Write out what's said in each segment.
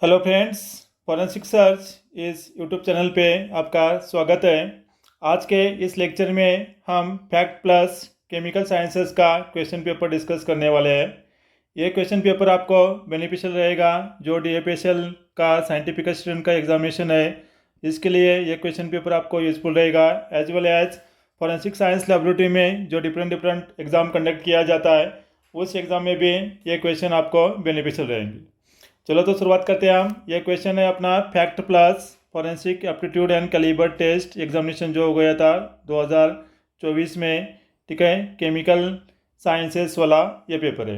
Hello friends, forensic search इस YouTube channel पे आपका स्वागत है। आज के इस लेक्चर में हम फैक्ट प्लस केमिकल साइंसेस का क्वेश्चन पेपर डिस्कस करने वाले हैं। ये क्वेश्चन पेपर आपको बेनिफिशियल रहेगा जो डीएपीएसएल का साइंटिफिक स्टूडेंट का एग्जामिनेशन है। इसके लिए ये क्वेश्चन पेपर आपको यूजफुल रहेगा as well as forensic science laboratory में जो डिफरेंट डिफरेंट एग्ज़ाम कंडक्ट किया जाता है उस एग्ज़ाम में भी ये क्वेश्चन आपको बेनिफिशियल रहेंगे। चलो तो शुरुआत करते हैं हम। ये क्वेश्चन है अपना fact plus forensic aptitude and calibre test examination जो हो गया था 2024 में, ठीक है, केमिकल साइंसेस वाला ये पेपर है।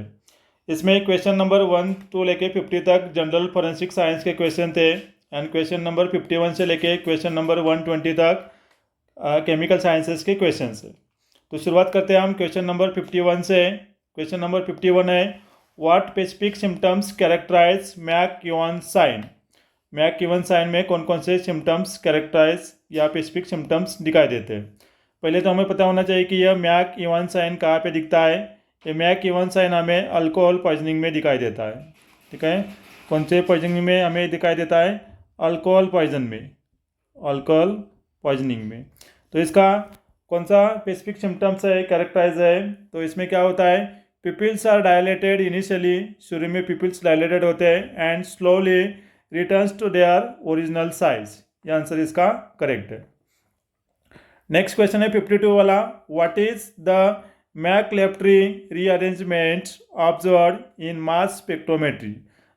इसमें क्वेश्चन नंबर 1 to लेके 50 तक जनरल फॉरेंसिक साइंस के क्वेश्चन थे एंड क्वेश्चन नंबर 51 से लेके क्वेश्चन नंबर 120 तक केमिकल साइंसेस के क्वेश्चन है। तो शुरुआत करते हैं हम क्वेश्चन नंबर 51 से। क्वेश्चन नंबर 51 है, what specific symptoms characterize McEwan sign. McEwan sign में कौन कौन से सिम्टम्स कैरेक्टराइज या स्पेसिफिक सिम्टम्स दिखाई देते हैं। पहले तो हमें पता होना चाहिए कि यह मैक-यूवन साइन कहाँ पे दिखता है। ये मैक-यूवन साइन हमें अल्कोहल पॉइजनिंग में दिखाई देता है, ठीक है। कौन से पॉइजनिंग में हमें दिखाई देता है? अल्कोहल पॉइजन में, अल्कोहल पॉइजनिंग में। तो इसका कौन सा स्पेसिफिक सिम्टम्स है, कैरेक्टराइज है? तो इसमें क्या होता है, पिपिल्स आर डायलेटेड इनिशियली, शुरू में पिपिल्स डायलेटेड होते हैं and slowly returns to their original size. ये आंसर इसका करेक्ट है। नेक्स्ट क्वेश्चन है 52 वाला, what is the McLafferty rearrangement observed in mass spectrometry.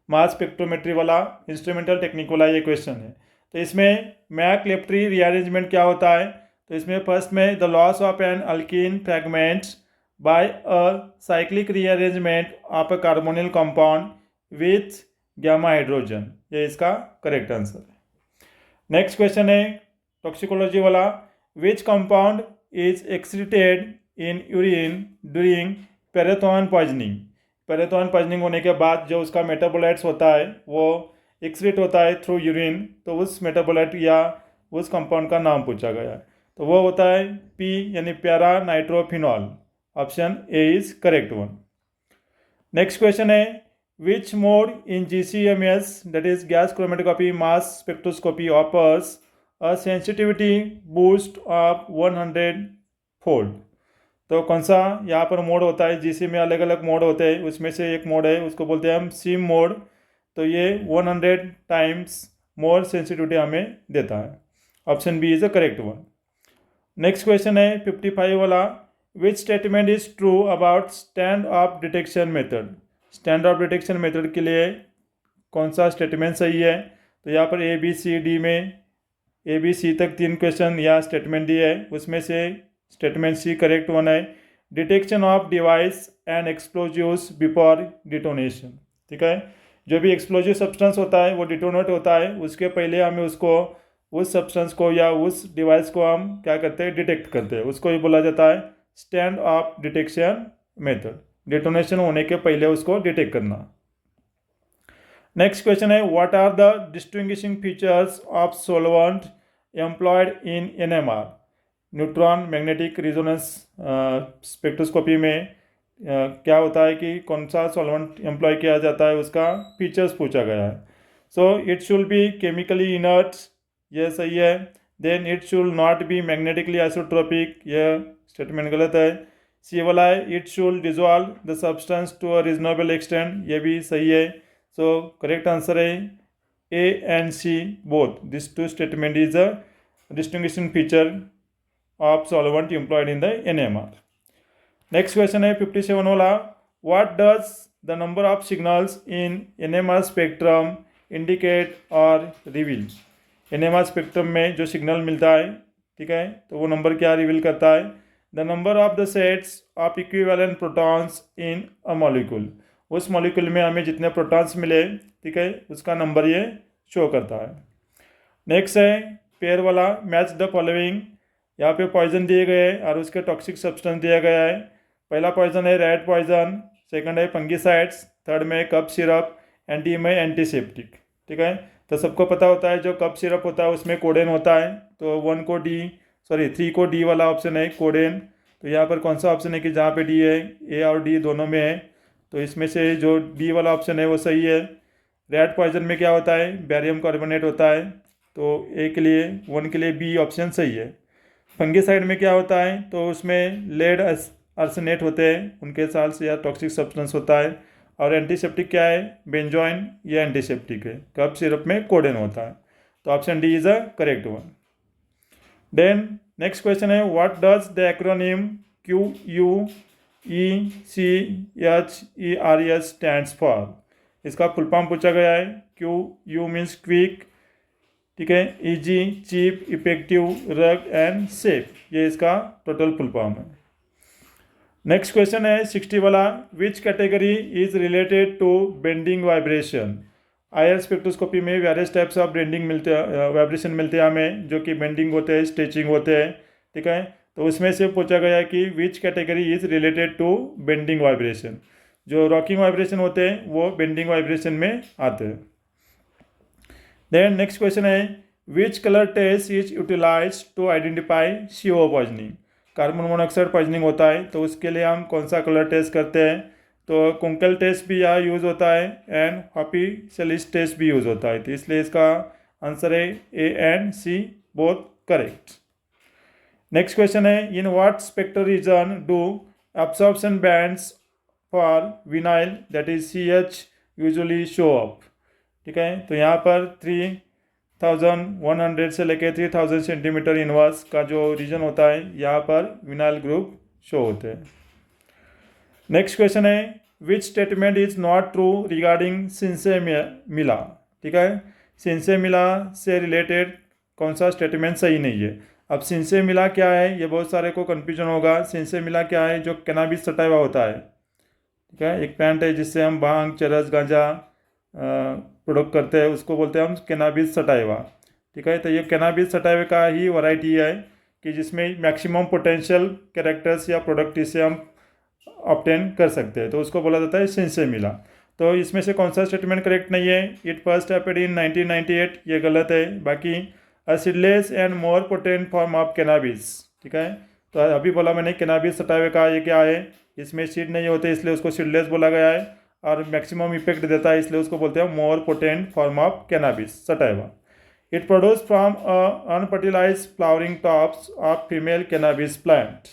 Mass spectrometry वाला इंस्ट्रूमेंटल टेक्निक वाला ये क्वेश्चन है। तो इसमें मैकलेफ्ट्री रीअरेंजमेंट क्या होता है? तो इसमें फर्स्ट में the loss of an alkene fragment by a cyclic rearrangement of a carbonyl compound with gamma hydrogen। ये इसका करेक्ट आंसर है। नेक्स्ट क्वेश्चन है टॉक्सिकोलॉजी वाला, which compound is excreted in urine during parathion poisoning. Parathion poisoning होने के बाद जो उसका मेटाबोलाइट्स होता है वो एक्सक्रीट होता है थ्रू यूरिन, तो उस मेटाबोलाइट या उस कंपाउंड का नाम पूछा गया है। तो वो होता है पी यानी para nitrophenol. Option A is correct one. Next question है, which mode in GCMS that is gas chromatography mass spectroscopy offers a sensitivity boost of 100 fold. तो कौन सा यहाँ पर मोड होता है? GC में अलग अलग मोड होते हैं, उसमें से एक मोड है उसको बोलते हैं हम सिम मोड। तो ये 100 टाइम्स मोर सेंसिटिविटी हमें देता है। Option B is a correct one. Next question है 55 वाला, which statement is true about stand off detection method. Stand off detection method के लिए कौन सा स्टेटमेंट सही है? तो यहाँ पर ABCD में ABC तक 3 क्वेश्चन या स्टेटमेंट दिए है, उसमें से स्टेटमेंट सी करेक्ट वन है। Detection of device and explosives before detonation, ठीक है। जो भी एक्सप्लोजिव सब्सटेंस होता है वो डिटोनेट होता है, उसके पहले हमें उसको उस सब्सटेंस को या उस डिवाइस को हम क्या करते हैं, डिटेक्ट करते हैं। उसको ही बोला जाता है stand off detection method. Detonation होने के पहले उसको डिटेक्ट करना। नेक्स्ट क्वेश्चन है, what are the distinguishing features of solvent employed in NMR। Neutron magnetic resonance spectroscopy में क्या होता है कि कौन सा सॉल्वेंट एम्प्लॉय किया जाता है, उसका फीचर्स पूछा गया है। So it should be chemically inert, ये सही है। Then it should not be magnetically isotropic, यह स्टेटमेंट गलत है। सी वाला है, it should dissolve the substance to a reasonable extent, ये भी सही है। सो करेक्ट आंसर है A and C both this two statement is a distinguishing feature of solvent employed in the NMR। Next question है 57 वाला, what does the number of signals in NMR spectrum indicate और reveal. NMR spectrum में जो signal मिलता है, ठीक है, तो वो नंबर क्या रिवील करता है? The number of the sets of equivalent protons in a molecule. उस मॉलिक्यूल में हमें जितने प्रोटॉन्स मिले, ठीक है, उसका नंबर ये शो करता है। नेक्स्ट है पेयर वाला, मैच द फॉलोइंग। यहाँ पे पॉइजन दिए गए हैं और उसके टॉक्सिक सब्सटेंस दिया गया है। पहला पॉइजन है रेड पॉइजन, सेकंड है फंगिसाइड्स, थर्ड में कफ सिरप, एंड डी में एंटीसेप्टिक, ठीक है। तो सबको पता होता है जो कफ सिरप होता है उसमें कोडेन होता है, तो 3 को डी वाला ऑप्शन है कोडेन। तो यहाँ पर कौन सा ऑप्शन है कि जहाँ पे डी है, ए और डी दोनों में है, तो इसमें से जो डी वाला ऑप्शन है वो सही है। रैट पॉइजन में क्या होता है, बैरियम कार्बोनेट होता है, तो ए के लिए 1 के लिए बी ऑप्शन सही है। फंगिसाइड में क्या होता है, तो उसमें लेड आर्सेनेट होते हैं, उनके साल से या टॉक्सिक सब्सटेंस होता है। और एंटीसेप्टिक क्या है, बेंजोइन, ये एंटीसेप्टिक है। कफ सिरप में कोडेन होता है, तो option D is a correct one. Then next question है, what does the acronym QUECHERES stands for. इसका फुल फॉर्म पूछा गया है। QU मीन्स क्विक, ठीक है, easy, cheap, effective, rug and safe, ये इसका टोटल फुल फॉर्म है। नेक्स्ट क्वेश्चन है 60 वाला, which category is related to bending vibration. IR spectroscopy में वेरियस टाइप्स ऑफ बेंडिंग मिलते हैं, वाइब्रेशन मिलते हैं हमें, जो कि बेंडिंग होते हैं, स्ट्रेचिंग होते हैं, ठीक है। तो उसमें से पूछा गया है कि which category is related to bending vibration. जो रॉकिंग वाइब्रेशन होते हैं वो बेंडिंग वाइब्रेशन में आते हैं। देन नेक्स्ट क्वेश्चन है, which colour test is utilize to identify CO poisoning. Carbon monoxide poisoning होता है, तो उसके लिए हम कौन सा कलर टेस्ट करते हैं, तो कुंकल टेस्ट भी यहाँ यूज़ होता है एंड हॉपीसेलिस टेस्ट भी यूज़ होता है। तो इसलिए इसका आंसर है A and C both correct. Next question है, in what spectral region do absorption bands for vinyl that is CH usually show up. ठीक है, तो यहाँ पर 3100 से लेकर 3000 सेंटीमीटर इनवर्स का जो रीजन होता है, यहाँ पर विनाइल ग्रुप शो होते हैं। नेक्स्ट क्वेश्चन है, which statement is not true regarding sinsemilla. ठीक है, सिंसेमिला से रिलेटेड कौन सा स्टेटमेंट सही नहीं है। अब सिंसेमिला क्या है, ये बहुत सारे को कन्फ्यूजन होगा। सिंसेमिला क्या है, जो कैनाबिस सटाइवा होता है, ठीक है, एक प्लांट है जिससे हम भांग, चरस, गांजा प्रोडक्ट करते हैं, उसको बोलते हैं हम कैनाबिस सटाइवा। ठीक है, तो ये कैनाबिस सटाइवा का ही वैरायटी है कि जिसमें मैक्सिमम पोटेंशियल कैरेक्टर्स या प्रोडक्ट इससे हम ऑब्टेन कर सकते हैं, तो उसको बोला जाता है सिंसेमिला। तो इसमें से कौन सा स्टेटमेंट करेक्ट नहीं है, इट फर्स्ट अपेयर्ड इन 1998, ये गलत है। बाकी seedless and more potent form of cannabis. ठीक है, तो अभी बोला मैंने कैनाबिस सटाइवा का ये क्या है, इसमें सीड नहीं होते इसलिए उसको सीडलेस बोला गया है, और मैक्सिमम इफेक्ट देता है इसलिए उसको बोलते हैं more potent form of cannabis sativa. It produce from unfertilised flowering tops of female cannabis plant.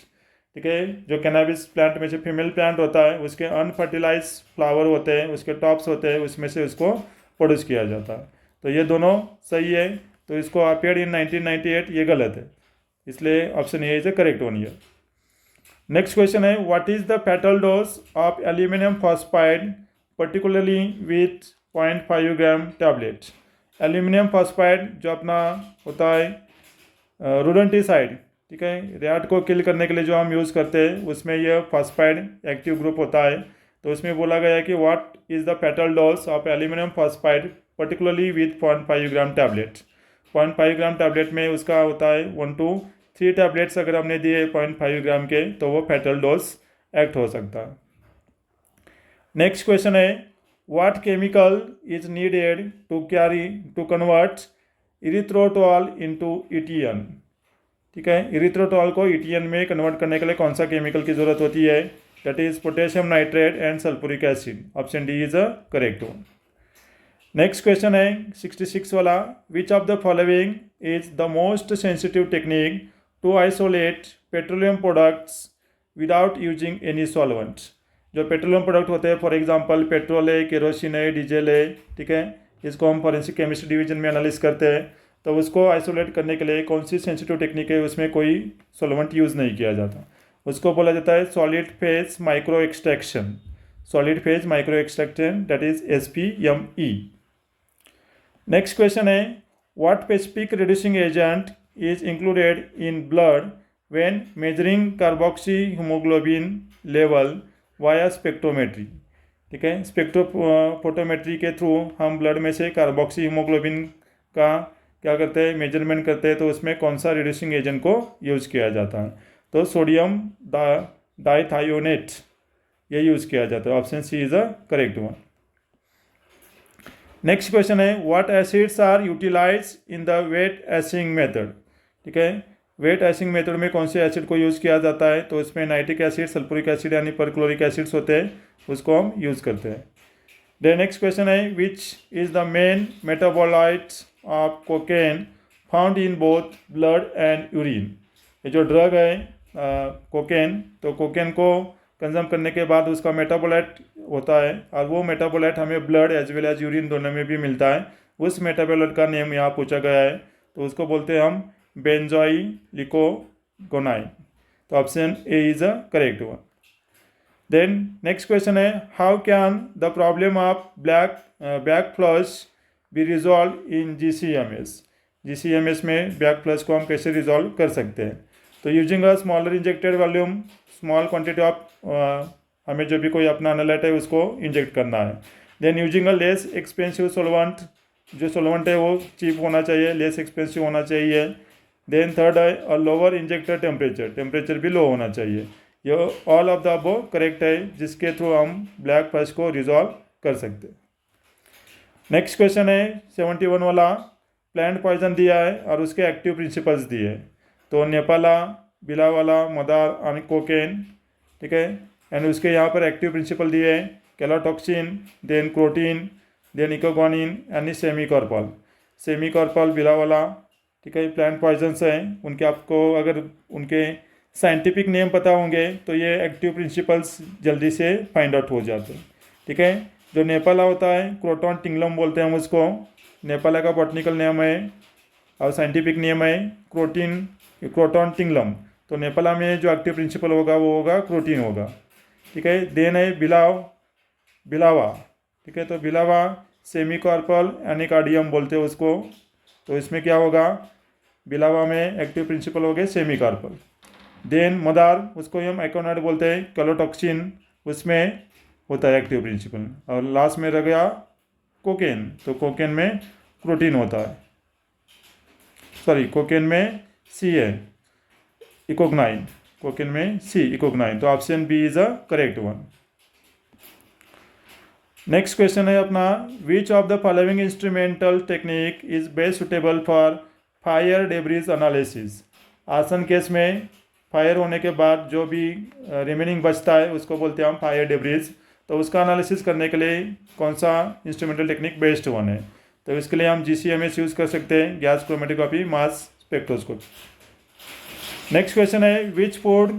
ठीक है, जो कैनाबिस प्लांट में से फीमेल प्लांट होता है उसके अनफर्टिलाइज फ्लावर होते हैं, उसके टॉप्स होते हैं, उसमें से उसको प्रोड्यूस किया जाता है। तो ये दोनों सही है, तो इसको अपेयर्ड इन 1998 ये गलत है, इसलिए option A is the correct one year. Next question है, what is the fatal dose of aluminium phosphide particularly with 0.5 gram tablet. Aluminium phosphide जो अपना होता है रोडेंटिसाइड, ठीक है, रैट को किल करने के लिए जो हम यूज़ करते हैं, उसमें यह फॉस्फाइड एक्टिव ग्रुप होता है। तो उसमें बोला गया है कि what is the fatal dose of aluminium phosphide particularly with 0.5 gram tablet. 0.5 gram tablet में उसका होता है 1 to 3 टैबलेट्स अगर हमने दिए 0.5 ग्राम के, तो वो फैटल डोज एक्ट हो सकता है। नेक्स्ट क्वेश्चन है, what chemical is needed to convert erythritol into ETN। ठीक है, इरिथ्रोटॉल को ETN में कन्वर्ट करने के लिए कौन सा केमिकल की ज़रूरत होती है, that is potassium nitrate and sulphuric acid. Option D is a correct one. Next question है 66 वाला, which of the following is the most sensitive technique to isolate petroleum products without using any solvent. जो petroleum product होते हैं, for example petrol है, kerosene है, diesel है, ठीक है, इसको हम फॉरेंसिक केमिस्ट्री डिवीजन में एनालिस करते हैं, तो उसको आइसोलेट करने के लिए कौन सी सेंसिटिव टेक्निक है, उसमें कोई सॉल्वेंट यूज़ नहीं किया जाता, उसको बोला जाता है solid phase micro extraction. Solid phase micro extraction, that is SPME। Next question है, what specific reducing agent is included in blood when measuring carboxy haemoglobin level via spectrometry. ठीक है, स्पेक्ट्रोफोटोमेट्री के थ्रू हम ब्लड में से carboxy haemoglobin का क्या करते हैं, मेजरमेंट करते हैं, तो उसमें कौन सा रिड्यूसिंग एजेंट को यूज़ किया जाता है, तो सोडियम डाइथायोनेट ये यूज़ किया जाता है। Option C is a correct one. Next question है, what acids are utilize in the wet ashing method. ठीक है, वेट एसिंग मेथड में कौन से एसिड को यूज़ किया जाता है, तो इसमें नाइट्रिक एसिड, सल्फ्यूरिक एसिड यानी परक्लोरिक एसिड्स होते हैं, उसको हम यूज़ करते हैं। द नेक्स्ट क्वेश्चन है which is the main metabolite of cocaine found in both blood and urine. ये जो ड्रग है कोकेन, तो कोकेन को कंज्यूम करने के बाद उसका मेटाबोलाइट होता है और वो मेटाबोलाइट हमें blood as well as urine दोनों में भी मिलता है। उस मेटाबोलाइट का नेम यहाँ पूछा गया है, तो उसको बोलते हैं हम बेंजोइलिकोगोनाइन। तो option A is a correct one. Then next question है how can the problem of back flush be resolve in GCMS। GCMS में बैक फ्लश को हम कैसे रिजॉल्व कर सकते हैं। तो using a smaller injected volume, small quantity of हमें जो भी कोई अपना एनालाइट है उसको इंजेक्ट करना है। Then using a less expensive solvent, जो सोलवेंट है वो चीप होना चाहिए, लेस एक्सपेंसिव होना चाहिए। देन थर्ड है a lower injector temperature, temperature भी लो होना चाहिए। ये all of the above correct है, जिसके थ्रू हम ब्लैक फ्लश को रिजॉल्व कर सकते हैं। नेक्स्ट क्वेश्चन है 71 वाला, प्लांट पॉइजन दिया है और उसके एक्टिव प्रिंसिपल्स दिए हैं। तो नेपाला, बिलावाला, मदार और कोकेन, ठीक है। एंड उसके यहाँ पर एक्टिव प्रिंसिपल दिए हैं कैलोटॉक्सिन, देन क्रोटीन, देन इकोगोनिन यानी सेमीकॉर्पल। सेमीकॉर्पल, बिलावाला, ठीक है, प्लांट पॉइजन्स हैं। उनके आपको अगर उनके साइंटिफिक नेम पता होंगे तो ये एक्टिव प्रिंसिपल्स जल्दी से फाइंड आउट हो जाते हैं, ठीक है। जो नेपाला होता है क्रोटॉन टिंगलम बोलते हैं हम उसको, नेपाला का बॉटनिकल नेम है और साइंटिफिक नेम है क्रोटॉन टिंगलम। तो नेपाला में जो एक्टिव प्रिंसिपल होगा वो होगा क्रोटीन होगा, ठीक है। देन है बिलावा, ठीक है। तो बिलावा सेमीकॉर्पल एनिकार्डियम बोलते हैं उसको। तो इसमें क्या होगा, बिलावा में एक्टिव प्रिंसिपल हो गए सेमीकॉर्पल। देन मदार, उसको हम एकोनाइड बोलते हैं, कैलोटॉक्सिन उसमें होता है एक्टिव प्रिंसिपल। और लास्ट में रह गया कोकेन, तो कोकेन में प्रोटीन होता है, सॉरी कोकेन में सी है इकोगनाइन, कोकेन में सी इकोगनाइन। तो option B is a correct one. Next question है अपना, which of the following instrumental technique is best suitable for fire debris analysis. Arson case में फायर होने के बाद जो भी रिमेनिंग बचता है उसको बोलते हैं हम फायर डेब्रिज। तो उसका एनालिसिस करने के लिए कौन सा इंस्ट्रूमेंटल टेक्निक बेस्ट वन है। तो इसके लिए हम GCMS यूज़ कर सकते हैं, gas chromatography mass spectroscopy. Next question है which food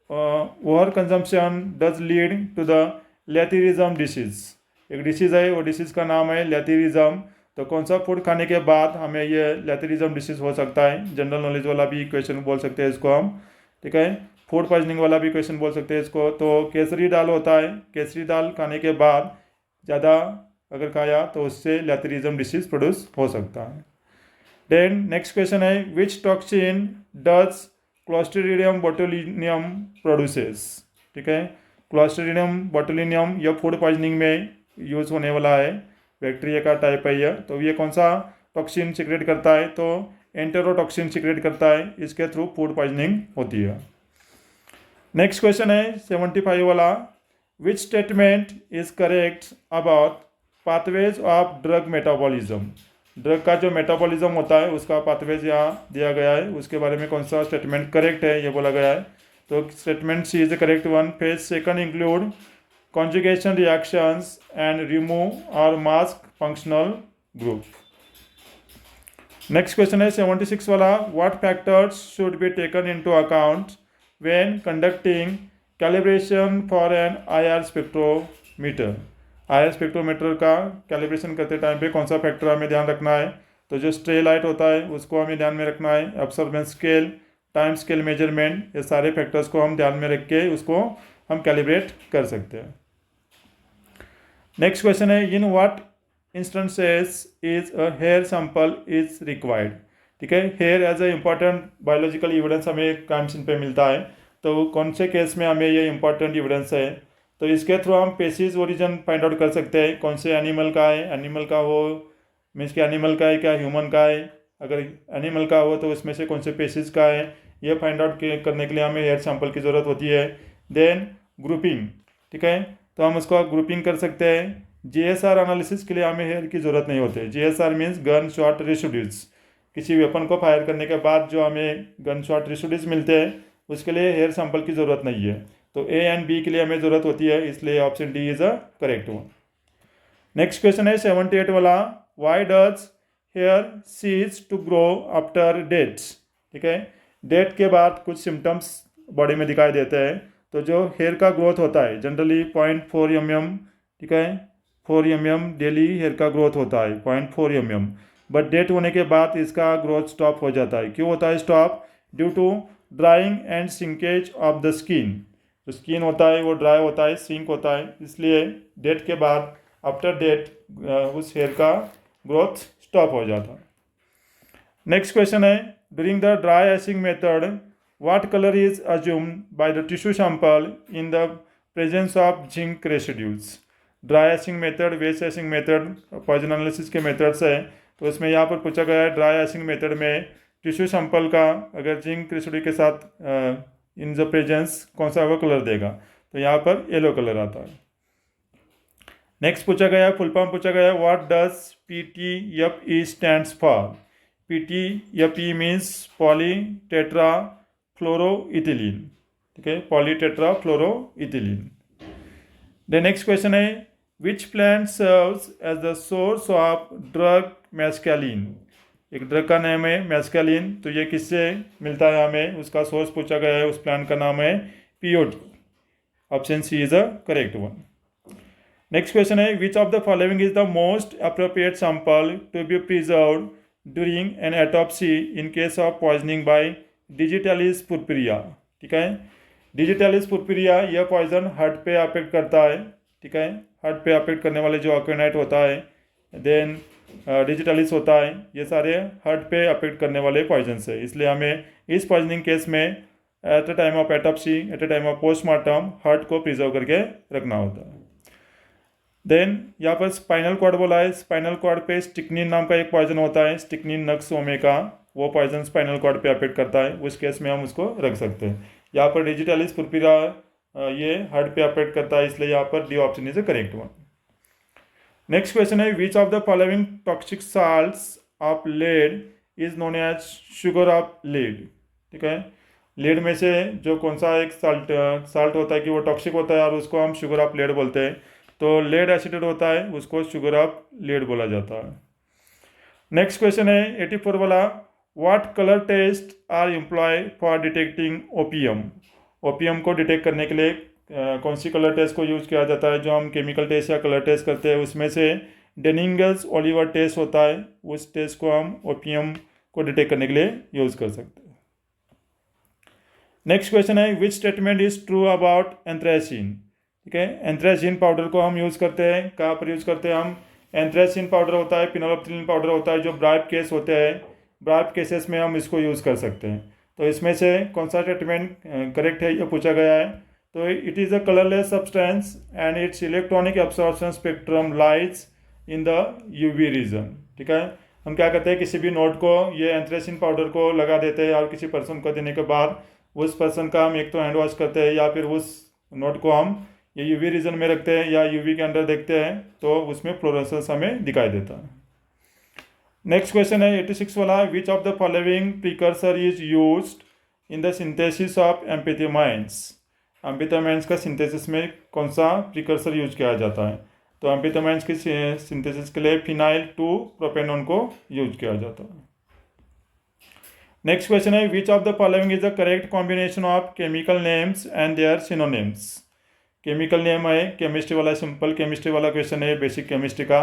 over consumption does lead to the lathyrism disease. एक डिसीज़ है, वो डिसीज़ का नाम है लेथेरिज्म। तो कौन सा फूड खाने के बाद हमें ये लेथेरिज्म डिसीज़ हो सकता है। जनरल नॉलेज वाला भी क्वेश्चन बोल सकते हैं इसको हम, ठीक है। फूड पॉइजनिंग वाला भी क्वेश्चन बोल सकते हैं इसको। तो केसरी दाल होता है, केसरी दाल खाने के बाद ज़्यादा अगर खाया तो उससे लेथेरिज्म डिसीज प्रोड्यूस हो सकता है। देन नेक्स्ट क्वेश्चन है विच टॉक्सिन डज क्लोस्ट्रीडियम बोटुलिनियम प्रोड्यूसेस, ठीक है। क्लोस्ट्रीडियम बोटुलिनियम यह फूड पॉइजनिंग में यूज़ होने वाला है, बैक्टीरिया का टाइप है यह। तो ये कौन सा टॉक्सिन सीक्रेट करता है, तो एंटेरोटॉक्सिन सीक्रेट करता है, इसके थ्रू फूड पॉइजनिंग होती है। नेक्स्ट क्वेश्चन है 75 वाला, which statement is correct about pathways of drug metabolism. Drug का जो मेटाबॉलिज्म होता है उसका पाथवेज यहाँ दिया गया है, उसके बारे में कौन सा स्टेटमेंट करेक्ट है ये बोला गया है। तो statement C is the correct one. Phase second include conjugation reactions and remove और mask functional group. Next question है 76 वाला, what factors should be taken into account when conducting calibration for an IR spectrometer। IR spectrometer का calibration करते time पे कौन सा factor हमें ध्यान रखना है। तो जो स्ट्रे लाइट होता है उसको हमें ध्यान में रखना है, अब्सॉर्बेंस स्केल, टाइम स्केल मेजरमेंट, ये सारे फैक्टर्स को हम ध्यान में रख के उसको हम कैलिब्रेट कर सकते हैं। नेक्स्ट क्वेश्चन है in what instances is a hair sample is required, ठीक है। Hair as a important biological evidence हमें क्राइम सीन पे मिलता है, तो कौन से केस में हमें ये इम्पॉर्टेंट एविडेंस है। तो इसके थ्रू हम पेसिस ओरिजिन फाइंड आउट कर सकते हैं, कौन से एनिमल का है, एनिमल का हो मीन्स कि एनिमल का है क्या ह्यूमन का है, अगर एनिमल का हो तो उसमें से कौन से पेसिस का है, ये फाइंड आउट करने के लिए हमें हेयर सैंपल की ज़रूरत होती है। देन ग्रुपिंग, ठीक है, तो हम उसको ग्रुपिंग कर सकते हैं। GSR एनालिसिस के लिए हमें हेयर की ज़रूरत नहीं होती। GSR means gun shot residues, किसी वेपन को फायर करने के बाद जो हमें गन शॉट रेसिड्यूज मिलते हैं उसके लिए हेयर सैंपल की ज़रूरत नहीं है। तो A एंड B के लिए हमें ज़रूरत होती है, इसलिए option D is a correct one. Next question है 78 वाला, why does hair cease to grow after deaths. ठीक है, डेट के बाद कुछ सिम्टम्स बॉडी में दिखाई देते हैं। तो जो हेयर का ग्रोथ होता है जनरली 0.4 mm, ठीक है, 4 mm डेली हेयर का ग्रोथ होता है 0.4 mm, बट डेट होने के बाद इसका ग्रोथ स्टॉप हो जाता है। क्यों होता है stop? Due to drying and shrinkage of the skin. जो स्किन होता है वो ड्राई होता है, सिंक होता है, इसलिए डेट के बाद आफ्टर डेट उस हेयर का ग्रोथ स्टॉप हो जाता है। नेक्स्ट क्वेश्चन है, during the dry ashing method what colour is assumed by the tissue sample in the presence of zinc residues. Dry ashing method, wet ashing method poison analysis के methods है। तो इसमें यहाँ पर पूछा गया है ड्राई एशिंग मेथड में टिश्यू सैंपल का अगर जिंक रेसिड्यू के साथ इन द प्रेजेंस कौन सा वो कलर देगा, तो यहाँ पर येलो कलर आता है। नेक्स्ट पूछा गया, फुल फॉर्म पूछा गया, what does PTFE stands for. PTFE means poly tetra fluoroethylene. ठीक है, poly tetra fluoroethylene. The next question है, which plant serves as the source of drug mescaline. एक ड्रग का नाम है मैस्केलिन, तो ये किससे मिलता है हमें, उसका सोर्स पूछा गया है। उस प्लांट का नाम है peyote. Option C is the correct one. Next question है, which of the following is the most appropriate sample to be preserved during an autopsy in case of poisoning by digitalis purpurea. ठीक है, digitalis purpurea यह poison heart पे affect करता है। ठीक है, heart पे अफेक्ट करने वाले जो अक्वेनाइट होता है, देन डिजिटालिस होता है, ये सारे हार्ट पे अफेक्ट करने वाले पॉइजन्स है। इसलिए हमें इस पॉइजनिंग केस में at the time of autopsy, at the time of postmortem heart को प्रिजर्व करके रखना होता है। देन यहाँ पर स्पाइनल कॉर्ड बोला है, स्पाइनल कॉर्ड पे स्टिक्निन नाम का एक पॉइजन होता है, स्टिक्निन नक्स ओमेगा, वो पॉइजन स्पाइनल कॉर्ड पे अफेक्ट करता है, उस केस में हम उसको रख सकते हैं। यहाँ पर डिजिटालिस पुरपुरिया ये हार्ट पे अफेक्ट करता है, इसलिए यहाँ पर D option is the correct one. Next question है, which of the following toxic salts of lead is known as sugar of lead. ठीक है, लेड में से जो कौन सा एक साल्ट होता है कि वो टॉक्सिक होता है और उसको हम शुगर ऑफ लेड बोलते हैं। तो लेड एसिडेट होता है, उसको शुगर ऑफ लेड बोला जाता है। नेक्स्ट क्वेश्चन है 84 वाला, what colour test are employ for detecting OPM. OPM को डिटेक्ट करने के लिए कौन सी कलर टेस्ट को यूज़ किया जाता है। जो हम केमिकल टेस्ट या कलर टेस्ट करते हैं उसमें से डेनिंगल्स ओलिवर टेस्ट होता है, उस टेस्ट को हम ओपीएम को डिटेक्ट करने के लिए यूज़ कर सकते हैं। नेक्स्ट क्वेश्चन है, which statement is true about anthracene. ठीक है, एंथ्रेसिन पाउडर को हम यूज़ करते हैं, कहाँ पर यूज़ करते हैं हम, एंथ्रेसिन पाउडर होता है, फिनोल्फ्थालीन पाउडर होता है, जो ब्राइब केस होते हैं, ब्राइब केसेस में हम इसको यूज़ कर सकते हैं। तो इसमें से कौन सा स्टेटमेंट करेक्ट है, ये पूछा गया है। तो it is a colourless substance and its electronic absorption spectrum lies in the UV region. ठीक है, हम क्या करते हैं, किसी भी नोट को ये एंथ्रेसिन पाउडर को लगा देते हैं और किसी पर्सन को देने के बाद उस पर्सन का हम एक तो हैंड वॉश करते हैं या फिर उस नोट को हम ये यूवी रीजन में रखते हैं या यूवी के अंदर देखते हैं, तो उसमें फ्लोरेसेंस हमें दिखाई देता है। नेक्स्ट क्वेश्चन है 86 वाला, which of the following precursor is used in the synthesis of amphetamines. Amphetamines का सिंथेसिस में कौन सा प्रिकर्सर यूज किया जाता है। तो एम्फेटामाइन्स की सिंथेसिस के लिए फिनाइल 2 प्रोपेनॉन को यूज किया जाता है। नेक्स्ट क्वेश्चन है, which of the following is the correct combination of chemical names and their synonyms. Chemical name है, केमिस्ट्री वाला, सिंपल केमिस्ट्री वाला क्वेश्चन है, बेसिक केमिस्ट्री का,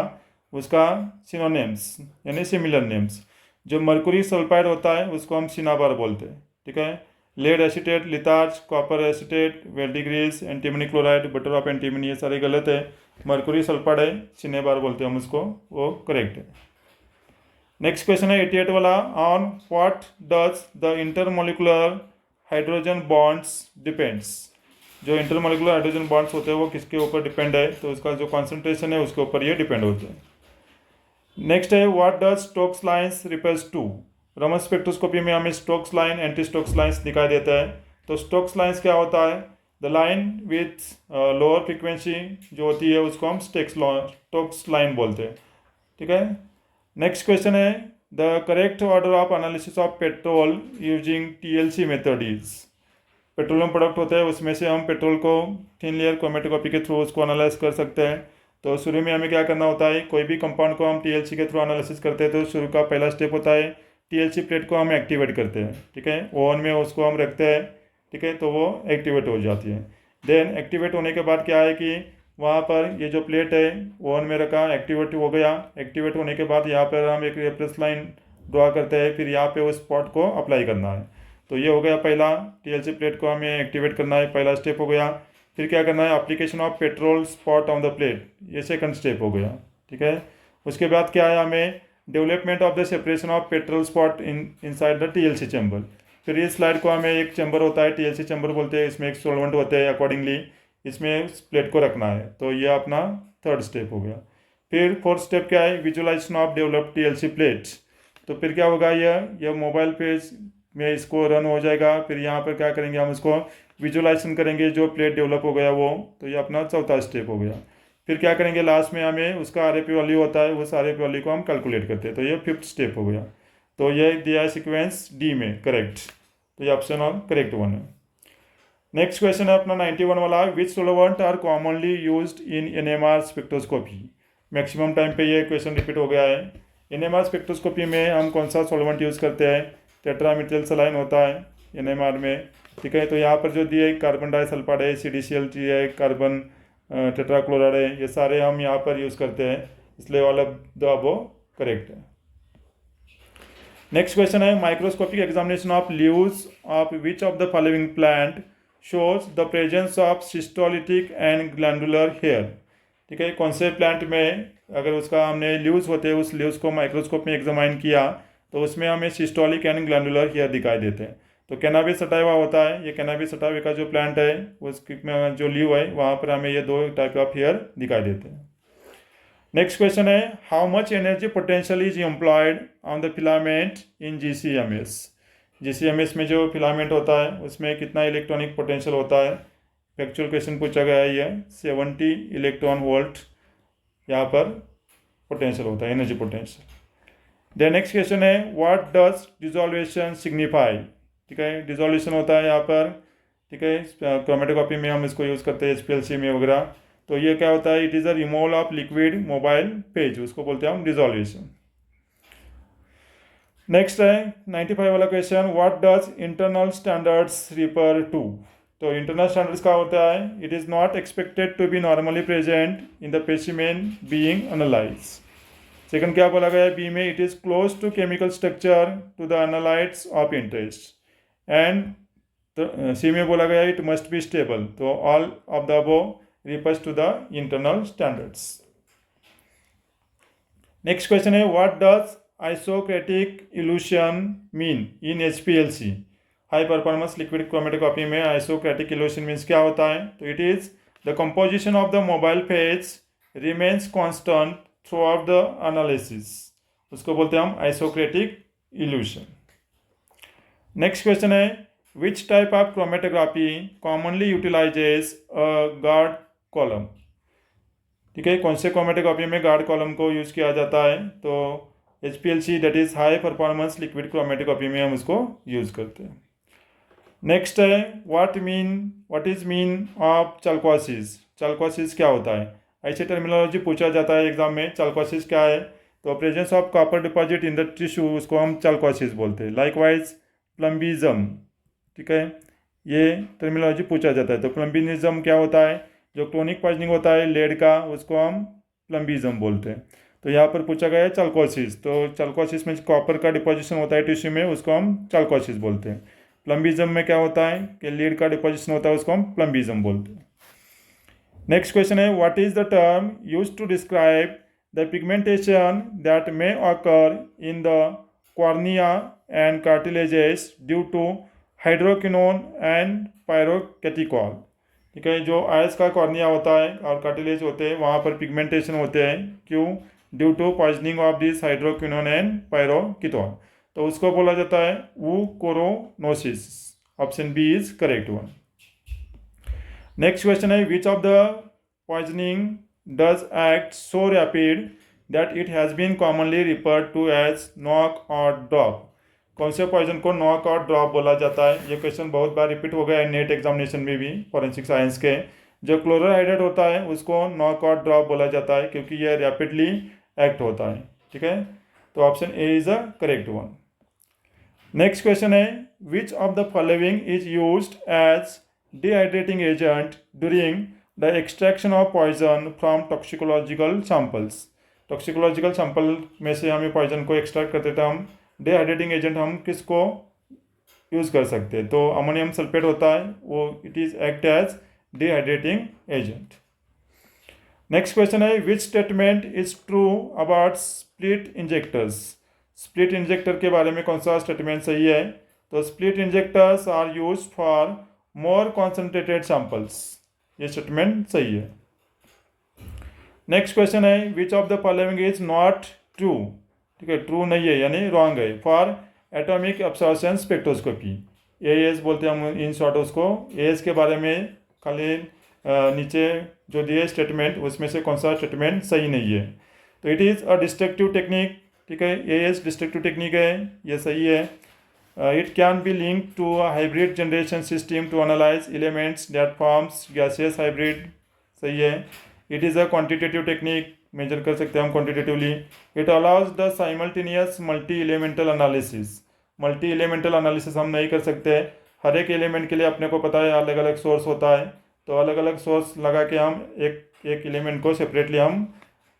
उसका सिनोनिम्स यानी सिमिलर नेम्स। जो मर्कुरी सल्फाइड होता है उसको हम सिनाबार बोलते हैं। ठीक है, lead acetate, litharge, copper acetate, verdigris, antimony chloride, butter of antimony, ये सारे गलत है। मर्कुरी सल्फाइड है, सिनेबार बोलते हैं हम उसको, वो करेक्ट है। नेक्स्ट क्वेश्चन है 88 वाला, on what does the intermolecular hydrogen bonds depends. जो इंटरमोलिकुलर हाइड्रोजन बॉन्ड्स होते हैं वो किसके ऊपर डिपेंड है, तो उसका जो कॉन्सेंट्रेशन है उसके ऊपर ये डिपेंड होते हैं। नेक्स्ट है, what does Stokes lines refers to. Raman spectroscopy में हमें Stokes line, anti Stokes lines दिखाई देता है। तो स्टोक्स लाइन्स क्या होता है, the line with lower frequency जो होती है उसको हम स्टोक्स लाइन बोलते हैं। ठीक है, नेक्स्ट क्वेश्चन है, the correct order of analysis of petrol using TLC method is. Petroleum product होते हैं उसमें से हम पेट्रोल को थिन लेयर क्रोमेटोग्राफी के थ्रू उसको एनालाइज कर सकते हैं। तो शुरू में हमें क्या करना होता है, कोई भी कंपाउंड को हम टीएलसी के थ्रू एनालिसिस करते हैं तो शुरू का पहला स्टेप होता है टीएलसी प्लेट को हम एक्टिवेट करते हैं, ठीक है, ओवन में उसको हम रखते हैं, ठीक है, तो वो एक्टिवेट हो जाती है। देन एक्टिवेट होने के बाद क्या है कि वहाँ पर ये जो प्लेट है ओवन में रखा, एक्टिवेट हो गया। एक्टिवेट होने के बाद यहाँ पर हम एक रेफरेंस लाइन ड्रा करते हैं, फिर यहाँ पे उस स्पॉट को अप्लाई करना है। तो ये हो गया पहला, टीएलसी प्लेट को हमें एक्टिवेट करना है, पहला स्टेप हो गया। फिर क्या करना है, application of petrol spot on the plate, ये सेकंड स्टेप हो गया, ठीक है। उसके बाद क्या है, हमें development of the separation of petrol spot inside the TLC chamber. फिर इस स्लाइड को हमें एक चैम्बर होता है, टीएलसी चैम्बर बोलते हैं, इसमें एक सॉल्वेंट होते हैं, अकॉर्डिंगली इसमें प्लेट को रखना है। तो ये अपना थर्ड स्टेप हो गया। फिर फोर्थ स्टेप क्या है, visualisation of developed TLC plates. तो फिर क्या होगा, यह मोबाइल पेज में इसको रन हो जाएगा। फिर यहाँ पर क्या करेंगे, हम उसको विजुलाइजेशन करेंगे जो प्लेट डेवलप हो गया वो। तो ये अपना चौथा स्टेप हो गया। फिर क्या करेंगे, लास्ट में हमें उसका आरएपी वैल्यू होता है, उस आरएपी वैल्यू को हम कैलकुलेट करते हैं। तो ये फिफ्थ स्टेप हो गया। तो ये दिया है सीक्वेंस डी में, करेक्ट। तो ये ऑप्शन ऑफ करेक्ट वन है। नेक्स्ट क्वेश्चन है अपना 91 वाला, which solvent are commonly used in NMR spectroscopy. Maximum time पे ये क्वेश्चन रिपीट हो गया है। एनएमआर स्पेक्ट्रोस्कोपी में हम कौन सा सोलवेंट यूज़ करते हैं, टेट्रामेथिल सलाइन होता है एनएमआर में, ठीक है। तो यहाँ पर जो दिए कार्बन डाइसल्फाइड है, CdCl3 है, कार्बन टेट्राक्लोराइड है, ये सारे हम यहाँ पर यूज़ करते हैं, इसलिए all of the above correct है। नेक्स्ट क्वेश्चन है, microscopic examination of leaves of which of the following plant shows the presence of cystolithic and glandular hair, ठीक है। कौन से प्लांट में अगर उसका हमने लीव्स होते हैं, उस लीव्स को माइक्रोस्कोप में एग्जामाइन किया तो उसमें हमें सिस्टोलिक एंड ग्लैंडुलर हेयर दिखाई देते हैं। तो कैनाबिस सटाइवा होता है, ये कैनाबिस सटाइवा का जो प्लांट है उसमें जो लीव है वहाँ पर हमें ये दो टाइप ऑफ हेयर दिखाई देते हैं। नेक्स्ट क्वेश्चन है, how much energy potential is employed on the filament in GCMS। GCMS में जो फिलामेंट होता है उसमें कितना इलेक्ट्रॉनिक पोटेंशियल होता है। एक्चुअल क्वेश्चन पूछा गया है, ये 70 इलेक्ट्रॉन वोल्ट यहाँ पर पोटेंशियल होता है, energy potential. The next question है, व्हाट डज डिसोल्वेशन सिग्निफाई, ठीक है। डिसोल्यूशन होता है यहाँ पर, ठीक है, क्रोमेटोग्राफी में हम इसको यूज़ करते हैं, HPLC में वगैरह। तो ये क्या होता है, it is a removal of liquid mobile phase, उसको बोलते हैं हम डिसोल्यूशन। नेक्स्ट है 95 वाला question, what does internal standards refer to. तो इंटरनल स्टैंडर्ड्स का होता है, it is not expected to be normally present in the specimen being analyse. Second क्या बोला गया है बी में, it is close to chemical structure to the analytes of interest. And C में बोला गया इट मस्ट बी स्टेबल। तो all of the above refers to the internal standards. Next question है, what does isocratic illusion mean in HPLC। High performance liquid chromatography में आइसोक्रेटिक evolution means क्या होता है। तो it is the composition of the mobile phase remains constant through out the analysis, उसको बोलते हैं हम आइसोक्रेटिक इल्यूशन। नेक्स्ट क्वेश्चन है, which type of chromatography commonly utilizes a guard column, ठीक है। कौन से क्रोमेटोग्राफी में गार्ड कॉलम को यूज़ किया जाता है। तो HPLC that is high performance liquid chromatography में हम उसको यूज़ करते हैं। नेक्स्ट है, व्हाट इज मीन ऑफ चाल्कोसिस। चाल्कोसिस क्या होता है, ऐसे टर्मिनोलॉजी पूछा जाता है एग्जाम में। चाल्कोसिस क्या है, तो presence of copper deposit in the tissue, उसको हम चाल्कोसिस बोलते हैं। लाइकवाइज प्लम्बिज्म, ठीक है, ये टर्मिनोलॉजी पूछा जाता है। तो प्लम्बिज्म क्या होता है, जो क्रोनिक पॉइजनिंग होता है लेड का, उसको हम प्लम्बिज्म बोलते हैं। तो यहाँ पर पूछा गया है चाल्कोसिस। तो चाल्कोसिस में कॉपर का डिपोजिशन होता है टिश्यू में, उसको हम चाल्कोसिस बोलते हैं। प्लम्बिज्म में क्या होता है कि लीड का डिपोजिशन होता है, उसको हम प्लम्बिज्म बोलते हैं। नेक्स्ट क्वेश्चन है, what is the term used to describe the pigmentation that may occur in the cornea and cartilages due to hydroquinone and pyrocatechol, ठीक है। जो आयस का कॉर्निया होता है और कार्टिलेज होते हैं वहाँ पर पिगमेंटेशन होते हैं, क्यों, due to poisoning of this hydroquinone and pyroketone. तो उसको बोला जाता है ochronosis. Option B is correct one. Next question है, which of the poisoning does act so rapid that it has been commonly referred to as knock और drop. कौन से poison को नॉक और ड्रॉप बोला जाता है। ये क्वेश्चन बहुत बार रिपीट हो गया है नेट एग्जामिनेशन में भी, फॉरेंसिक साइंस के। जो क्लोराहाइड्रेट होता है उसको नॉकआउट ड्रॉप बोला जाता है क्योंकि यह रैपिडली एक्ट होता है। ठीक है, तो option A is a correct one. Next question है, which of the following is used as dehydrating agent during the extraction of poison from toxicological samples. Toxicological sample में से हमें पॉइजन को एक्सट्रैक्ट करते थे हम, डिहाइड्रेटिंग एजेंट हम किसको यूज़ कर सकते हैं? तो अमोनियम सल्फेट होता है वो, it is act as dehydrating agent. Next question है, which statement is true about split injectors. Split injector के बारे में कौन सा स्टेटमेंट सही है? तो split injectors are use for more concentrated samples, ये स्टेटमेंट सही है। नेक्स्ट क्वेश्चन है, which of the following is not true. ठीक है, ट्रू नहीं है यानी रॉन्ग है। For atomic absorption spectroscopy, AS बोलते हैं हम इन शॉर्ट उसको। एएस के बारे में खाली नीचे जो दिए स्टेटमेंट उसमें से कौन सा स्टेटमेंट सही नहीं है? तो it is a destructive technique. ठीक है, एएस डिस्ट्रक्टिव टेक्निक है, ये सही है। It can be link to a hybrid generation system to analyse elements that forms gaseous hybrid, सही है। It is a quantitative technique, measure कर सकते हैं हम quantitatively. It allows the simultaneous multi elemental analysis. Multi elemental analysis हम नहीं कर सकते, हर एक एलिमेंट के लिए अपने को पता है अलग अलग सोर्स होता है, तो अलग अलग सोर्स लगा के हम एक एक एलिमेंट को सेपरेटली हम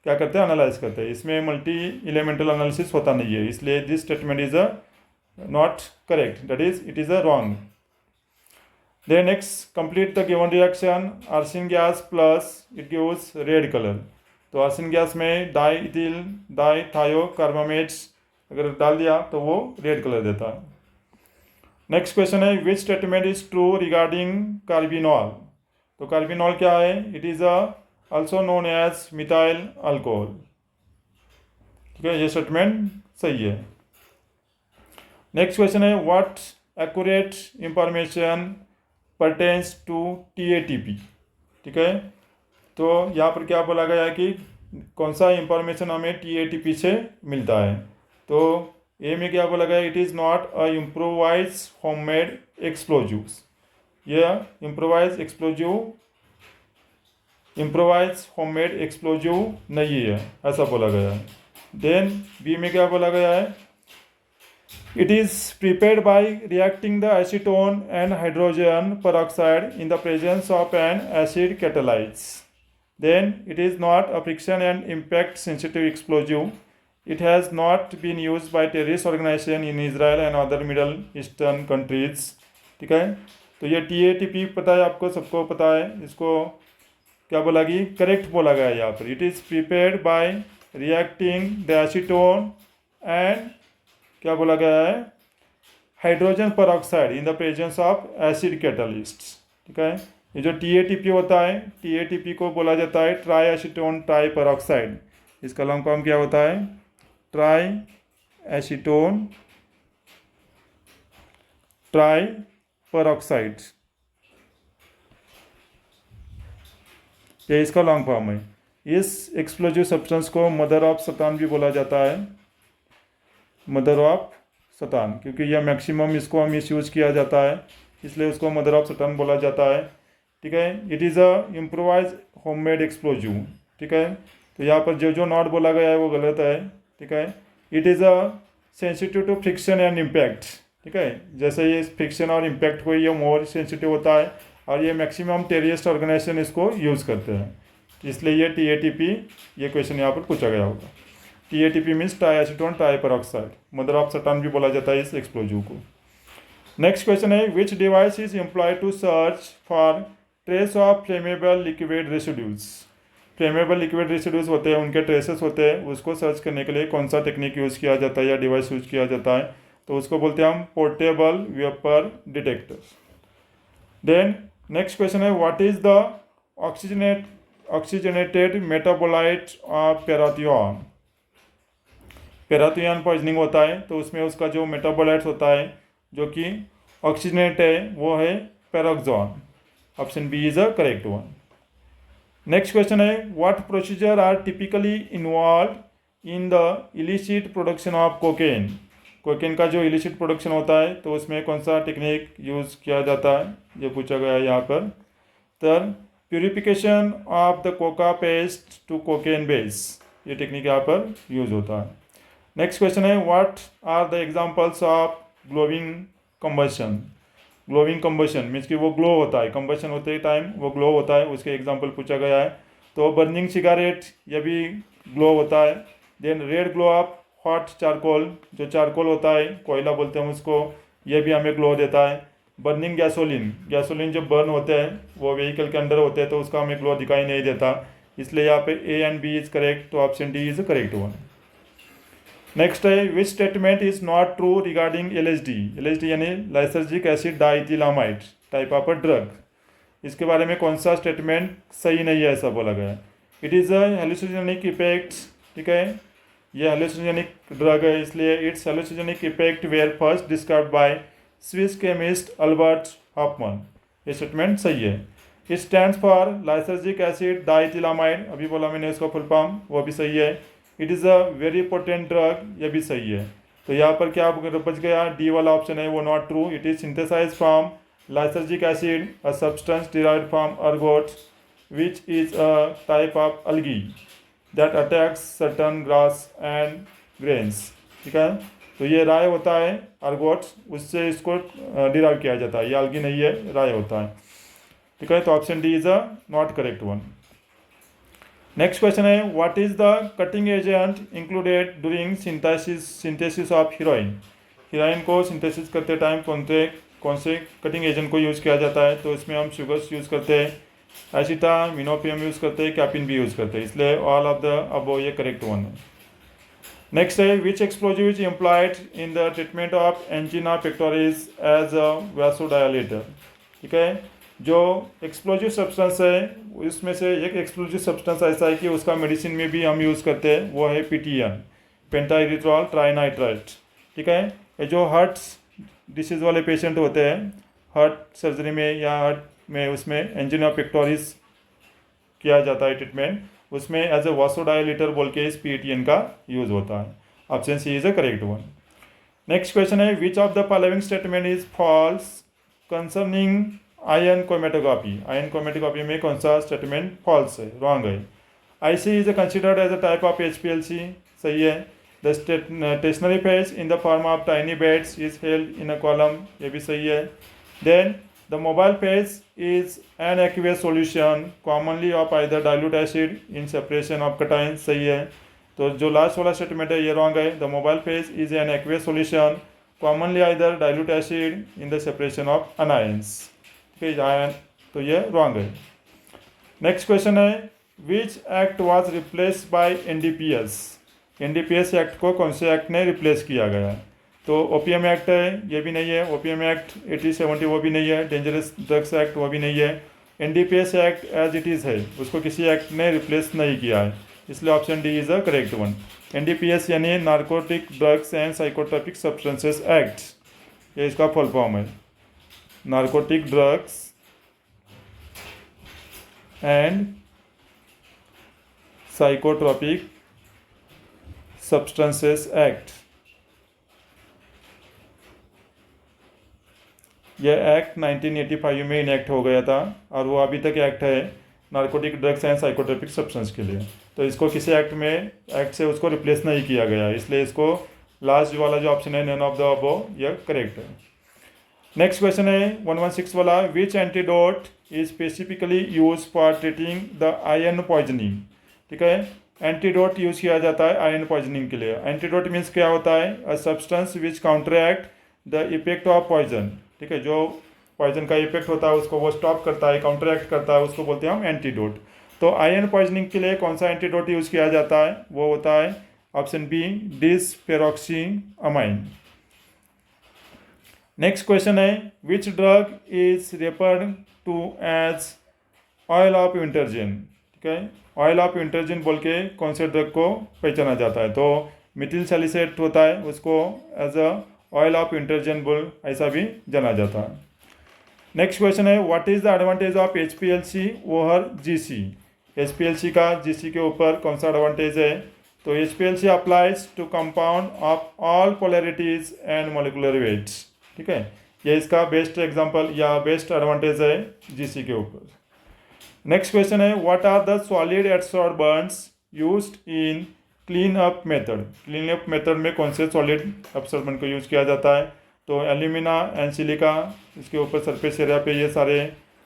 क्या करते हैं, एनालाइज करते हैं। इसमें मल्टी एलिमेंटल एनालिसिस होता नहीं है, इसलिए this statement is a not correct, that is it is a wrong. Then next, complete the given reaction. Arsenic gas plus it gives red color. तो आर्सेनिक गैस में डाईइथिल डाईथायोकार्बोनेट्स अगर डाल दिया तो वो रेड कलर देता है। नेक्स्ट क्वेश्चन है, which statement is true regarding carbinol. तो कार्बिनॉल क्या है? It is also known as methyl alcohol. ठीक है, ये स्टेटमेंट सही है। नेक्स्ट क्वेश्चन है, what accurate information pertains to TATP। ठीक है, तो यहाँ पर क्या बोला गया है कि कौन सा इंफॉर्मेशन हमें TATP से मिलता है? तो ए में क्या बोला गया? It is not a improvise homemade explosives, यह इम्प्रोवाइज होममेड एक्सप्लोजिव नहीं है, ऐसा बोला गया है। देन बी में क्या बोला गया है? It is prepared by reacting the acetone and hydrogen peroxide in the presence of an acid catalyst. Then it is not a friction and impact sensitive explosive. It has not been used by terrorist organization in Israel and other Middle Eastern countries. ठीक है, तो ये TATP पता है आपको, सबको पता है। इसको क्या बोला कि करेक्ट बोला गया है यहाँ पर। It is prepared by reacting the acetone and क्या बोला गया है? Hydrogen peroxide in the presence of acid catalyst. ठीक है, ये जो TATP होता है, TATP को बोला जाता है ट्राई एसीटोन ट्राई पेरोक्साइड। इसका लॉन्ग फॉर्म क्या होता है? ट्राई एसीटोन ट्राई पेरोक्साइड, ये इसका लॉन्ग फॉर्म है। इस एक्सप्लोजिव सब्सटेंस को मदर ऑफ सतान भी बोला जाता है, मदर ऑफ सतान, क्योंकि यह मैक्सिमम इसको मिस यूज़ किया जाता है, इसलिए उसको मदर ऑफ सतान बोला जाता है। ठीक है, it is a improvise homemade explosive. ठीक है, तो यहाँ पर जो जो नॉट बोला गया है वो गलत है। ठीक है, it is a sensitive to friction and impact. ठीक है, जैसे ये फ्रिक्शन और इम्पैक्ट को ये मोर सेंसिटिव होता है, और ये मैक्सिमम टेररिस्ट ऑर्गेनाइजेशन इसको यूज़ करते हैं, इसलिए ये TATP, ये क्वेश्चन यहाँ पर पूछा गया होगा। TATP मीन्स ट्राईएसीटोन ट्राईपेरोक्साइड, मदर ऑफ सटान भी बोला जाता है इस एक्सप्लोजिव को। नेक्स्ट क्वेश्चन है, which device is employed to search for trace of flammable liquid residues. Flammable liquid residues होते हैं, उनके ट्रेसेस होते हैं, उसको सर्च करने के लिए कौन सा टेक्निक यूज़ किया जाता है या डिवाइस यूज़ किया जाता है? तो उसको बोलते हैं हम portable vapour detector. Then next question है, what is the oxygenated metabolite of parathion. Parathion poisoning होता है, तो उसमें उसका जो मेटाबोलाइट्स होता है जो कि ऑक्सीजनेट है वो है paraoxon. Option B is a correct one. Next question है, what procedure are typically involve in the illicit production of cocaine. Cocaine का जो इलिसिट प्रोडक्शन होता है तो उसमें कौन सा टेक्निक यूज़ किया जाता है, ये पूछा गया है यहाँ पर। तो purification of the coca paste to cocaine base, ये टेक्निक यहाँ पर यूज होता है। नेक्स्ट क्वेश्चन है what are the examples of glowing combustion. Glowing combustion means कि वो ग्लो होता है, कंबशन होते टाइम वो ग्लो होता है, उसके एग्जांपल पूछा गया है। तो बर्निंग सिगारेट ये भी ग्लो होता है। Then red glow of hot charcoal, जो चारकोल होता है कोयला बोलते हैं उसको, ये भी हमें ग्लो देता है। बर्निंग गैसोलीन, गैसोलीन जब बर्न होते हैं वो व्हीकल के अंदर होते हैं तो उसका हमें ग्लो दिखाई नहीं देता, इसलिए यहाँ पे A and B is correct, तो option D is correct one. Next है which statement is not true regarding LSD। LSD यानी lysergic acid diethylamide type of a drug, इसके बारे में कौन सा स्टेटमेंट सही नहीं है ऐसा बोला गया है। It is a hallucinogenic effect, ठीक है, ये हेलुसिनोजेनिक ड्रग है, इसलिए its hallucinogenic effect were first described by Swiss chemist Albert Hofmann, ये स्टेटमेंट सही है। It stands for lysergic acid diethylamide, अभी बोला मैंने उसका फुल फॉर्म, वो भी सही है। It is a very potent drug, ये भी सही है। तो यहाँ पर क्या बच गया, डी वाला ऑप्शन है वो not true. It is synthesize from lysergic acid, a substance derived from ergot which is a type of algae that attacks certain grass and grains, ठीक है। तो ये राय होता है अर्गोट, उससे इसको डिराइव किया जाता है, ये algae नहीं है, राय होता है, ठीक है। तो option D is a not correct one. Next question है what is the cutting agent included during synthesis of heroin. Heroin को सिंथेसिस करते टाइम कौन से कटिंग एजेंट को यूज़ किया जाता है, तो इसमें हम शुगर्स यूज़ करते हैं, एसिटामिनोफियम यूज़ करते हैं, कैपिन भी यूज़ करते हैं, इसलिए ऑल ऑफ द अबव ये करेक्ट वन है। नेक्स्ट है which explosive is employed in the treatment of angina pectoris as a vasodilator, ठीक है। जो एक्सप्लोजिव सब्सटेंस है उसमें से एक एक्सप्लोजिव सब्सटेंस ऐसा है कि उसका मेडिसिन में भी हम यूज़ करते हैं, वो है PTN, पेंटाइरिट्रॉल ट्राइनाइट्राइट, ठीक है। ये जो हार्ट डिसीज़ वाले पेशेंट होते हैं हार्ट सर्जरी में या हार्ट में, उसमें एंजिना पेक्टोरिस किया जाता है ट्रीटमेंट, उसमें एज ए वासोडायलेटर बोल के इस PTN का यूज़ होता है। Option C is a correct one. Next question है which of the following statement is false concerning ion chromatography. Ion chromatography में कौन सा स्टेटमेंट फॉल्स है, रॉन्ग है। IC is considered as a type of HPLC, सही है। The stationary phase in the form of tiny beads is held in a column, ये भी सही है। Then the mobile phase is an aqueous solution commonly of either dilute acid in separation of कटाइन, सही है। तो जो लास्ट वाला statement है ये रॉन्ग है। The mobile phase is an aqueous solution commonly either dilute acid in the separation of anions, ion, तो ये रॉन्ग है। नेक्स्ट क्वेश्चन है which act was replace by NDPS। NDPS act को कौन से एक्ट ने रिप्लेस किया गया, तो OPM एक्ट है, ये भी नहीं है। OPM एक्ट 8070 वो भी नहीं है। डेंजरस ड्रग्स एक्ट वो भी नहीं है। NDPS act as it is है, उसको किसी एक्ट ने रिप्लेस नहीं किया है, इसलिए option D is a correct one. NDPS यानी narcotic drugs and psychotropic substances act, ये इसका फुल फॉर्म है, narcotic drugs and psychotropic substances act. यह एक्ट 1985 में इनेक्ट हो गया था और वो अभी तक एक्ट है narcotic drugs and psychotropic substance के लिए। तो इसको किसी एक्ट से उसको रिप्लेस नहीं किया गया, इसलिए इसको लास्ट वाला जो ऑप्शन है नन ऑफ द अबव यह करेक्ट है। नेक्स्ट क्वेश्चन है 116 वाला which antidote is specifically use for treating the iron poisoning, ठीक है। एंटीडोट यूज किया जाता है आयरन पॉइजनिंग के लिए। एंटीडोट मीन्स क्या होता है, a substance which counteract the effect of poison, ठीक है। जो पॉइजन का इफेक्ट होता है उसको वो स्टॉप करता है, काउंटरएक्ट करता है, उसको बोलते हैं हम एंटीडोट। तो आयरन पॉइजनिंग के लिए कौन सा एंटीडोट यूज किया जाता है, वो होता है option B desferrioxamine. Next question है which drug is referred to as oil of wintergreen, ठीक है। ऑयल ऑफ इंटरजेन बोल के कौन से ड्रग को पहचाना जाता है, तो मिथिल सैलिसेट होता है, उसको एज अ ऑयल ऑफ इंटरजेन बोल ऐसा भी जाना जाता है। नेक्स्ट क्वेश्चन है what is the advantage of HPLC over GC। HPLC का GC के ऊपर कौन सा एडवांटेज है, तो HPLC applies to compound of all polarities and molecular weights, ठीक है। ये इसका बेस्ट एग्जांपल या बेस्ट एडवांटेज है GC के ऊपर। नेक्स्ट क्वेश्चन है, what are the solid adsorbents used in clean up method. Clean up method में कौन से सॉलिड एब्सॉर्बेंट को यूज़ किया जाता है? तो एल्यूमिना एंड सिलिका, इसके ऊपर सरफेस एरिया पे ये सारे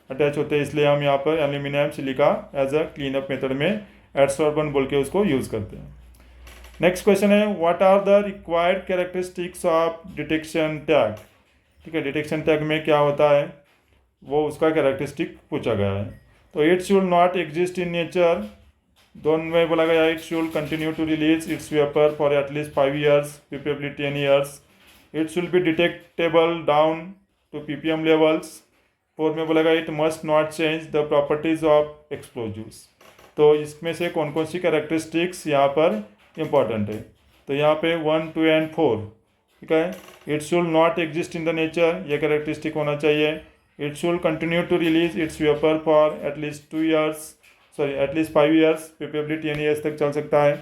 अटैच होते हैं, इसलिए हम यहाँ पर aluminium silica as a clean up method में एडसॉर्बेंट बोल के उसको यूज़ करते हैं। नेक्स्ट क्वेश्चन है, what are the required characteristics of detection tag. ठीक है, डिटेक्शन टैग में क्या होता है वो उसका कैरेक्टरिस्टिक पूछा गया है। तो it should not exist in nature, दोनों में बोला गया it should continue to release its vapour for at least 5 years, preferably 10 years। It should be detectable down to ppm levels. 4 में बोला गया it must not change the properties of explosives. तो इसमें से कौन कौन सी कैरेक्टरिस्टिक्स यहाँ पर इम्पॉर्टेंट है? तो यहाँ पे 1, 2 एंड 4, ठीक है। It should not exist in the nature, ये कैरेक्टरिस्टिक होना चाहिए। It should continue to release its vapour for at least 2 years, at least 5 years, preferably 10 years तक चल सकता है।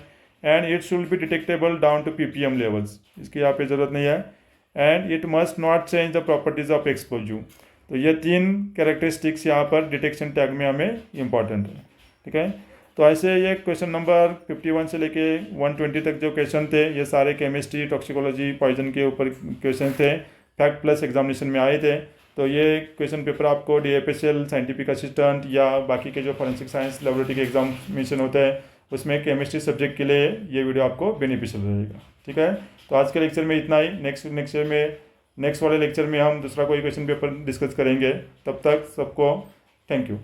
And it should be detectable down to ppm levels, इसकी यहाँ पे ज़रूरत नहीं है। And it must not change the properties of explosive. तो ये 3 कैरेक्टरिस्टिक्स यहाँ पर डिटेक्शन टैग में हमें इंपॉर्टेंट है, ठीक है। तो ऐसे ये क्वेश्चन नंबर 51 से लेके 120 तक जो क्वेश्चन थे ये सारे केमिस्ट्री, टॉक्सिकोलॉजी, पॉइजन के ऊपर क्वेश्चन थे, फैक्ट प्लस एग्जामिनेशन में आए थे। तो ये क्वेश्चन पेपर आपको DFSL, साइंटिफिक असिस्टेंट या बाकी के जो फॉरेंसिक साइंस लेबोरेटरी के एग्जामिनेशन होते हैं उसमें केमिस्ट्री सब्जेक्ट के लिए ये वीडियो आपको बेनिफिशियल रहेगा, ठीक है। तो आज के लेक्चर में इतना ही। नेक्स्ट वाले लेक्चर में हम दूसरा कोई क्वेश्चन पेपर डिस्कस करेंगे। तब तक सबको थैंक यू।